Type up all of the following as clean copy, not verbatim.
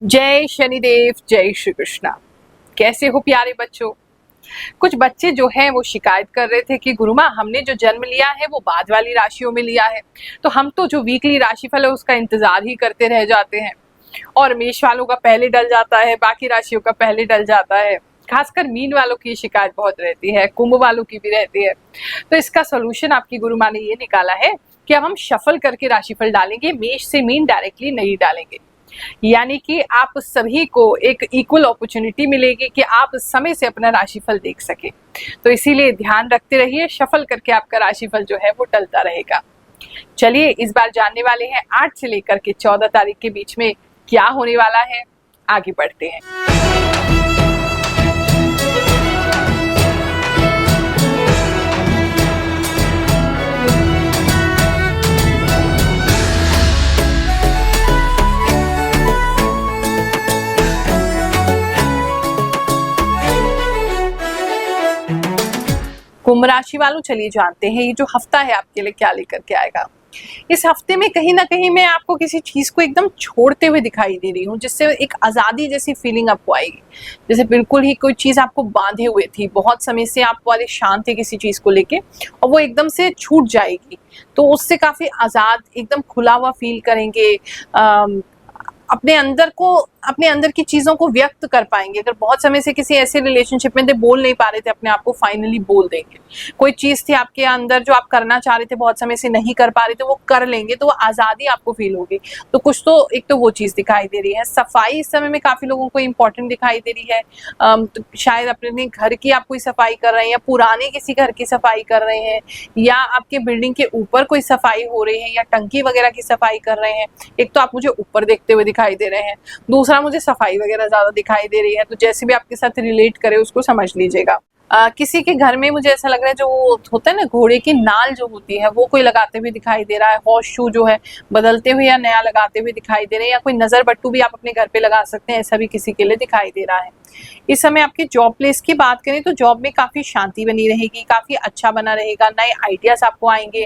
जय शनिदेव, जय श्री कृष्णा। कैसे हो प्यारे बच्चों। कुछ बच्चे जो है वो शिकायत कर रहे थे कि गुरुमा हमने जो जन्म लिया है वो बाद वाली राशियों में लिया है, तो हम तो जो वीकली राशिफल है उसका इंतजार ही करते रह जाते हैं और मेष वालों का पहले डल जाता है, बाकी राशियों का पहले डल जाता है। खासकर मीन वालों की शिकायत बहुत रहती है, कुंभ वालों की भी रहती है। तो इसका सोल्यूशन आपकी गुरुमा ने ये निकाला है कि अब हम शफल करके राशिफल डालेंगे, मेष से मीन डायरेक्टली नहीं डालेंगे। यानी कि आप सभी को एक इक्वल अपॉर्चुनिटी मिलेगी कि आप समय से अपना राशिफल देख सके। तो इसीलिए ध्यान रखते रहिए, शफल करके आपका राशिफल जो है वो टलता रहेगा। चलिए इस बार जानने वाले हैं 8 से लेकर के 14 तारीख के बीच में क्या होने वाला है। आगे बढ़ते हैं। कुंभ राशि वालों, चलिए जानते हैं ये जो हफ्ता है आपके लिए क्या लेकर के आएगा। इस हफ्ते में कहीं ना कहीं मैं आपको किसी चीज को एकदम छोड़ते हुए दिखाई दे रही हूँ, जिससे एक आजादी जैसी फीलिंग आपको आएगी। जैसे बिल्कुल ही कोई चीज आपको बांधे हुए थी, बहुत समय से आप वाले शांत थे किसी चीज को लेके, और वो एकदम से छूट जाएगी। तो उससे काफी आजाद, एकदम खुला हुआ फील करेंगे। अपने अंदर की चीजों को व्यक्त कर पाएंगे। अगर बहुत समय से किसी ऐसे रिलेशनशिप में थे, बोल नहीं पा रहे थे अपने आप को, फाइनली बोल देंगे। कोई चीज थी आपके अंदर जो आप करना चाह रहे थे, बहुत समय से नहीं कर पा रहे थे, वो कर लेंगे, तो वो आजादी आपको फील होगी। तो कुछ तो एक तो वो चीज दिखाई दे रही है। सफाई इस समय में काफी लोगों को इंपॉर्टेंट दिखाई दे रही है। तो शायद अपने घर की आप कोई सफाई कर रहे हैं, या पुराने किसी घर की सफाई कर रहे हैं, या आपके बिल्डिंग के ऊपर कोई सफाई हो रही है, या टंकी वगैरह की सफाई कर रहे हैं। एक तो आप मुझे ऊपर देखते हुए दिखाई दे रहे हैं, दूसरा मुझे सफाई वगैरह ज्यादा दिखाई दे रही है। तो जैसे भी आपके साथ रिलेट करे उसको समझ लीजिएगा। किसी के घर में मुझे ऐसा लग रहा है, जो होता है ना घोड़े की नाल जो होती है, वो कोई लगाते हुए दिखाई दे रहा है। हॉर्स शू जो है बदलते हुए या नया लगाते हुए दिखाई दे रहे हैं, या कोई नजर बट्टू भी आप अपने घर पे लगा सकते हैं, ऐसा भी किसी के लिए दिखाई दे रहा है। इस समय आपके जॉब प्लेस की बात करें तो जॉब में काफी शांति बनी रहेगी, काफी अच्छा बना रहेगा। नए आइडियाज आपको आएंगे,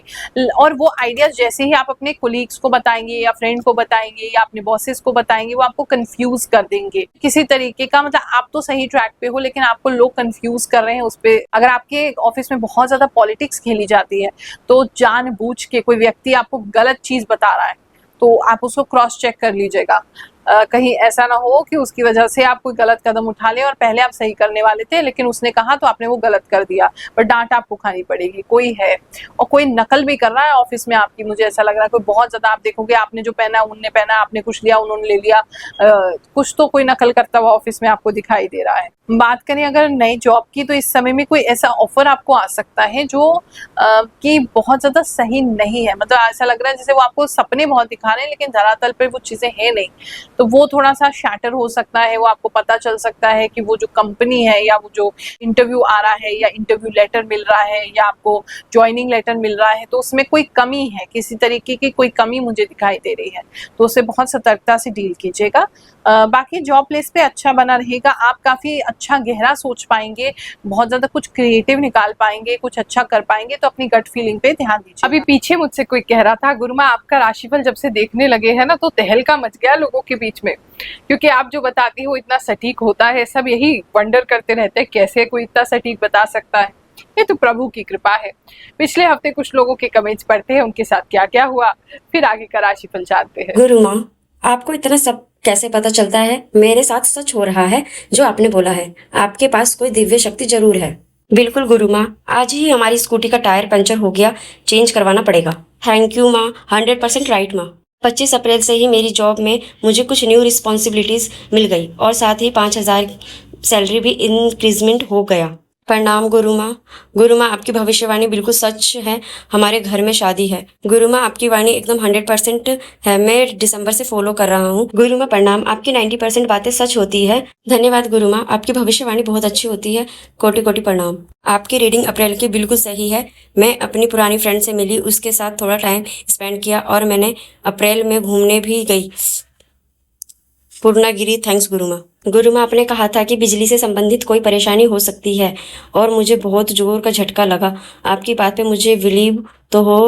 और वो आइडियाज जैसे ही आप अपने कोलीग्स को बताएंगे, या फ्रेंड को बताएंगे, या अपने बॉसेस को बताएंगे, वो आपको कंफ्यूज कर देंगे किसी तरीके का। मतलब आप तो सही ट्रैक पे हो, लेकिन आपको लोग कंफ्यूज कर रहे हैं उस पे। अगर आपके ऑफिस में बहुत ज्यादा पॉलिटिक्स खेली जाती है, तो जानबूझ के कोई व्यक्ति आपको गलत चीज बता रहा है, तो आप उसको क्रॉस चेक कर लीजिएगा। कहीं ऐसा ना हो कि उसकी वजह से आप कोई गलत कदम उठा लें, और पहले आप सही करने वाले थे, लेकिन उसने कहा तो आपने वो गलत कर दिया, पर डांट आपको खानी पड़ेगी। कोई है और कोई नकल भी कर रहा है ऑफिस में आपकी, मुझे ऐसा लग रहा है। कोई बहुत ज्यादा, आप देखोगे आपने जो पहना उनने पहना, आपने कुछ लिया उन्होंने ले लिया। कुछ तो कोई नकल करता हुआ ऑफिस में आपको दिखाई दे रहा है। बात करें अगर नई जॉब की, तो इस समय में कोई ऐसा ऑफर आपको आ सकता है जो कि बहुत ज्यादा सही नहीं है। मतलब ऐसा लग रहा है जैसे वो आपको सपने बहुत दिखा रहे हैं, लेकिन धरातल पर वो चीजें हैं नहीं। तो वो थोड़ा सा शैटर हो सकता है। वो आपको पता चल सकता है कि वो जो कंपनी है, या वो जो इंटरव्यू आ रहा है, या इंटरव्यू लेटर मिल रहा है, या आपको ज्वाइनिंग लेटर मिल रहा है, तो उसमें कोई कमी है, किसी तरीके की कोई कमी मुझे दिखाई दे रही है। तो उससे बहुत सतर्कता से डील कीजिएगा। बाकी जॉब प्लेस पे अच्छा बना रहेगा। आप काफी अच्छा गहरा सोच पाएंगे, बहुत ज्यादा कुछ क्रिएटिव निकाल पाएंगे, कुछ अच्छा कर पाएंगे। तो अपनी गट फीलिंग पे ध्यान दीजिए। अभी पीछे मुझसे कोई कह रहा था, गुरुमा आपका राशिफल जब से देखने लगे हैं ना, तो तहलका मच गया लोगों के बीच में, क्योंकि आप जो बताती हो इतना सटीक होता है। सब यही वंडर करते रहते हैं, कैसे कोई इतना सटीक बता सकता है। ये तो प्रभु की कृपा है। पिछले हफ्ते कुछ लोगों के कमेंट्स पढ़ते हैं, उनके साथ क्या क्या हुआ, फिर आगे का राशिफल जानते हैं। गुरु माँ, आपको इतना सब कैसे पता चलता है? मेरे साथ सच हो रहा है जो आपने बोला है। आपके पास कोई दिव्य शक्ति जरूर है। बिल्कुल गुरु माँ, आज ही हमारी स्कूटी का टायर पंचर हो गया, चेंज करवाना पड़ेगा। थैंक यू माँ, 100% राइट माँ। 25 अप्रैल से ही मेरी जॉब में मुझे कुछ न्यू रिस्पॉन्सिबिलिटीज मिल गई, और साथ ही 5,000 सैलरी भी इंक्रीजमेंट हो गया। प्रणाम गुरु माँ। गुरु माँ, आपकी भविष्यवाणी बिल्कुल सच है। हमारे घर में शादी है। गुरु माँ, आपकी वाणी एकदम 100% है। मैं दिसंबर से फॉलो कर रहा हूँ। गुरु माँ प्रणाम, आपकी 90% बातें सच होती है। धन्यवाद गुरु माँ, आपकी भविष्यवाणी बहुत अच्छी होती है। कोटि कोटि प्रणाम। आपकी रीडिंग अप्रैल की बिल्कुल सही है। मैं अपनी पुरानी फ्रेंड से मिली, उसके साथ थोड़ा टाइम स्पेंड किया, और मैंने अप्रैल में घूमने भी गई पूर्णागिरी। थैंक्स गुरु माँ। गुरु माँ, आपने कहा था कि बिजली से संबंधित कोई परेशानी हो सकती है, और मुझे बहुत जोर का झटका लगा। आपकी बात पे मुझे बिलीव तो हो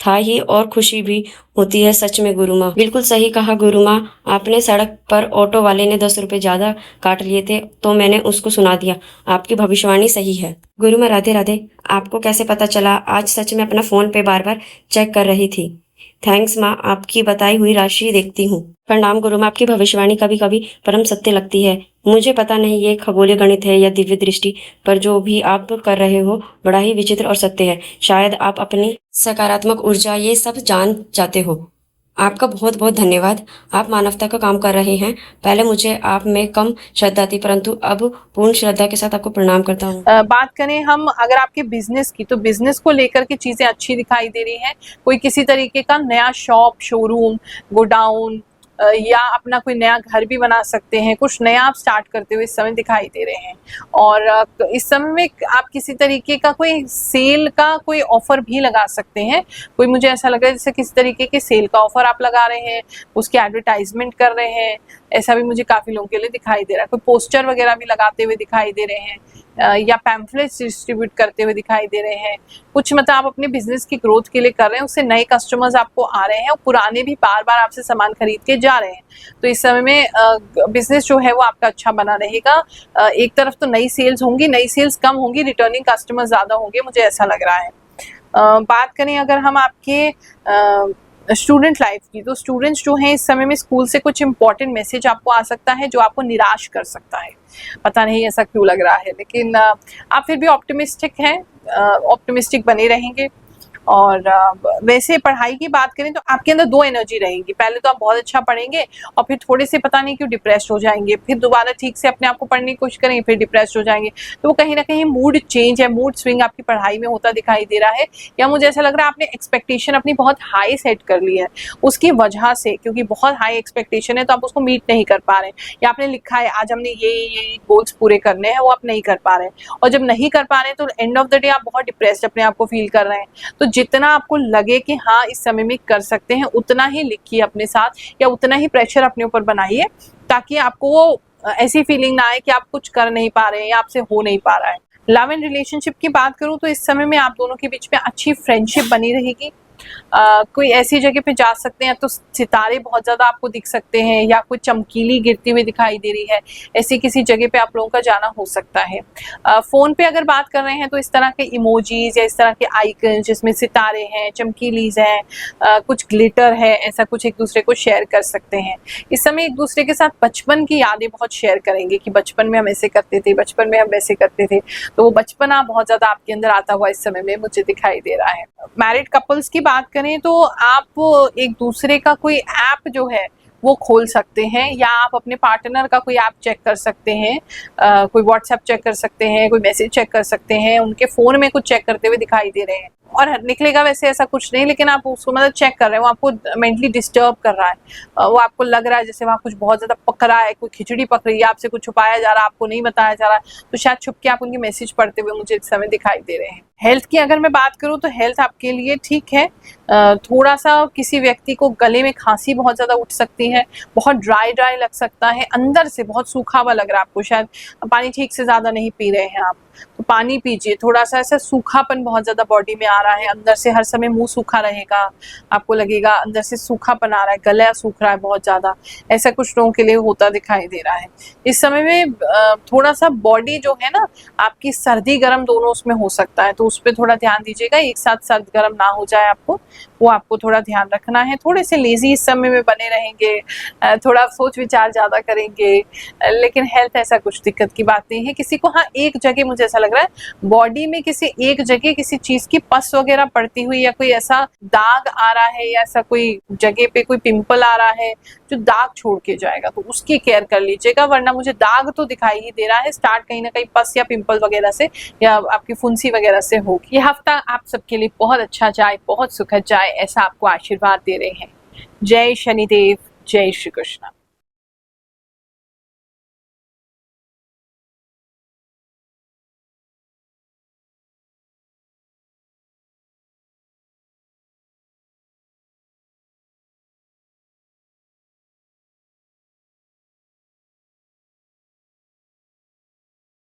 था ही और खुशी भी होती है। सच में गुरु माँ, बिल्कुल सही कहा गुरु माँ। आपने सड़क पर ऑटो वाले ने 10 रुपए ज्यादा काट लिए थे तो मैंने उसको सुना दिया। आपकी भविष्यवाणी सही है। गुरु माँ राधे राधे। आपको कैसे पता चला? आज सच में अपना फोन पे बार बार चेक कर रही थी। थैंक्स माँ, आपकी बताई हुई राशि देखती हूँ। प्रणाम गुरु माँ। आपकी भविष्यवाणी कभी कभी परम सत्य लगती है। मुझे पता नहीं ये खगोलीय गणित है या दिव्य दृष्टि, पर जो भी आप कर रहे हो बड़ा ही विचित्र और सत्य है। शायद आप अपनी सकारात्मक ऊर्जा ये सब जान जाते हो। आपका बहुत बहुत धन्यवाद। आप मानवता का काम कर रहे हैं। पहले मुझे आप में कम श्रद्धा थी, परंतु अब पूर्ण श्रद्धा के साथ आपको प्रणाम करता हूँ। बात करें हम अगर आपके बिजनेस की, तो बिजनेस को लेकर के चीजें अच्छी दिखाई दे रही हैं। कोई किसी तरीके का नया शॉप, शोरूम, गोडाउन या अपना कोई नया घर भी बना सकते हैं। कुछ नया आप स्टार्ट करते हुए इस समय दिखाई दे रहे हैं। और इस समय में आप किसी तरीके का कोई सेल का कोई ऑफर भी लगा सकते हैं। कोई, मुझे ऐसा लग रहा है जैसे किसी तरीके के सेल का ऑफर आप लगा रहे हैं, उसकी एडवर्टाइजमेंट कर रहे हैं। ऐसा भी मुझे काफी लोगों के लिए दिखाई दे रहा है। कोई पोस्टर वगैरह भी लगाते हुए दिखाई दे रहे हैं या पैम्फलेट्स डिस्ट्रीब्यूट करते हुए दिखाई दे रहे हैं। कुछ मतलब आप अपने बिजनेस की ग्रोथ के लिए कर रहे हैं, उससे नए कस्टमर्स आपको आ रहे हैं और पुराने भी बार बार आपसे सामान खरीद के जा रहे हैं। तो इस समय में बिजनेस जो है वो आपका अच्छा बना रहेगा। एक तरफ तो नई सेल्स होंगी, नई सेल्स कम होंगी, रिटर्निंग कस्टमर ज्यादा होंगे, मुझे ऐसा लग रहा है। बात करें अगर हम आपके स्टूडेंट लाइफ की, तो स्टूडेंट्स जो हैं इस समय में स्कूल से कुछ इंपॉर्टेंट मैसेज आपको आ सकता है जो आपको निराश कर सकता है। पता नहीं ऐसा क्यों लग रहा है, लेकिन आप फिर भी ऑप्टिमिस्टिक हैं, ऑप्टिमिस्टिक बने रहेंगे। और वैसे पढ़ाई की बात करें तो आपके अंदर दो एनर्जी रहेंगी। पहले तो आप बहुत अच्छा पढ़ेंगे और फिर थोड़े से पता नहीं क्यों डिप्रेस्ड हो जाएंगे, फिर दोबारा ठीक से अपने आप को पढ़ने की कोशिश करेंगे, फिर डिप्रेस्ड हो जाएंगे। तो वो कहीं ना कहीं मूड चेंज है, मूड स्विंग आपकी पढ़ाई में होता दिखाई दे रहा है। या मुझे ऐसा लग रहा है आपने एक्सपेक्टेशन अपनी बहुत हाई सेट कर ली है, उसकी वजह से, क्योंकि बहुत हाई एक्सपेक्टेशन है तो आप उसको मीट नहीं कर पा रहे हैं। या आपने लिखा है आज हमने ये गोल्स पूरे करने हैं, वो आप नहीं कर पा रहे हैं। और जब नहीं कर पा रहे हैं तो एंड ऑफ द डे आप बहुत डिप्रेस्ड अपने आप को फील कर रहे हैं। तो जितना आपको लगे कि हाँ इस समय में कर सकते हैं, उतना ही लिखिए अपने साथ, या उतना ही प्रेशर अपने ऊपर बनाइए, ताकि आपको वो ऐसी फीलिंग ना आए कि आप कुछ कर नहीं पा रहे हैं या आपसे हो नहीं पा रहा है। लव एंड रिलेशनशिप की बात करूं तो इस समय में आप दोनों के बीच में अच्छी फ्रेंडशिप बनी रहेगी। कोई ऐसी जगह पे जा सकते हैं तो सितारे बहुत ज्यादा आपको दिख सकते हैं, या कोई चमकीली गिरती हुई दिखाई दे रही है, ऐसी किसी जगह पे आप लोगों का जाना हो सकता है। फोन पे अगर बात कर रहे हैं तो इस तरह के इमोजीज या इस तरह के आइकन जिसमें सितारे हैं, चमकीलीज हैं, कुछ ग्लिटर है, ऐसा कुछ एक दूसरे को शेयर कर सकते हैं। इस समय एक दूसरे के साथ बचपन की यादें बहुत शेयर करेंगे कि बचपन में हम ऐसे करते थे, बचपन में हम वैसे करते थे। तो वो बचपना बहुत ज्यादा आपके अंदर आता हुआ इस समय में मुझे दिखाई दे रहा है। मैरिड कपल्स की बात करें तो आप एक दूसरे का कोई ऐप जो है वो खोल सकते हैं, या आप अपने पार्टनर का कोई ऐप चेक कर सकते हैं, कोई व्हाट्सएप चेक कर सकते हैं, कोई मैसेज चेक कर सकते हैं। उनके फोन में कुछ चेक करते हुए दिखाई दे रहे हैं, और निकलेगा वैसे ऐसा कुछ नहीं, लेकिन आप उसको मतलब चेक कर रहे हैं, वो आपको मेंटली डिस्टर्ब कर रहा है। वो आपको लग रहा है जैसे वहाँ कुछ बहुत ज्यादा पक रहा है, कोई खिचड़ी पक रही है, आपसे कुछ छुपाया जा रहा है, आपको नहीं बताया जा रहा है। तो शायद छुप के आप उनकी मैसेज पढ़ते हुए मुझे इस समय दिखाई दे रहे हैं। हेल्थ की अगर मैं बात करूं तो हेल्थ आपके लिए ठीक है। थोड़ा सा किसी व्यक्ति को गले में खांसी बहुत ज्यादा उठ सकती है, बहुत ड्राई ड्राई लग सकता है, अंदर से बहुत सूखा हुआ लग रहा है आपको, शायद पानी ठीक से ज्यादा नहीं पी रहे हैं आप, तो पानी पीजिए। थोड़ा सा ऐसा सूखापन बहुत ज्यादा बॉडी में आ रहा है, अंदर से हर समय मुंह सूखा रहेगा, आपको लगेगा अंदर से सूखापन आ रहा है, गला सूख रहा है बहुत ज्यादा, ऐसा कुछ लोगों के लिए होता दिखाई दे रहा है। इस समय में थोड़ा सा बॉडी जो है ना आपकी सर्दी गर्म दोनों उसमें हो सकता है, तो उस पर थोड़ा ध्यान दीजिएगा, एक साथ सर्द गर्म ना हो जाए आपको, वो आपको थोड़ा ध्यान रखना है। थोड़े से लेजी इस समय में बने रहेंगे, थोड़ा सोच विचार ज्यादा करेंगे, लेकिन हेल्थ ऐसा कुछ दिक्कत की बात नहीं है। किसी को हाँ एक जगह मुझे ऐसा लग रहा है बॉडी में किसी एक जगह किसी चीज की पस वगैरह पड़ती हुई, या कोई ऐसा दाग आ रहा है, या ऐसा कोई जगह पे कोई पिंपल आ रहा है जो दाग छोड़ के जाएगा, तो उसकी केयर कर लीजिएगा। वरना मुझे दाग तो दिखाई ही दे रहा है, स्टार्ट कहीं ना कहीं पस या पिंपल वगैरह से या आपकी फुंसी वगैरह से होगी। ये हफ्ता आप सबके लिए बहुत अच्छा जाए, बहुत सुखद जाए, ऐसा आपको आशीर्वाद दे रहे हैं। जय शनिदेव, जय श्री कृष्ण।